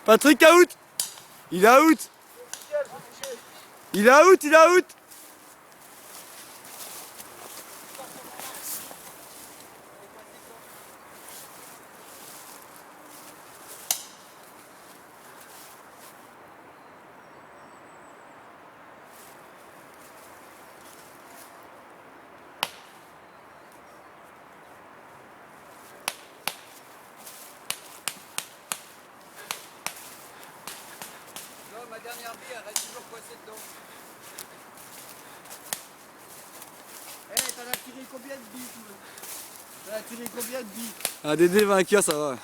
Patrick out. Il est out. Il est out, il est out. Ma dernière bille, elle reste toujours coincée dedans. Eh, t'en as tiré combien de billes, toi? T'en as tiré combien de billes? Un DD vainqueur, ça va.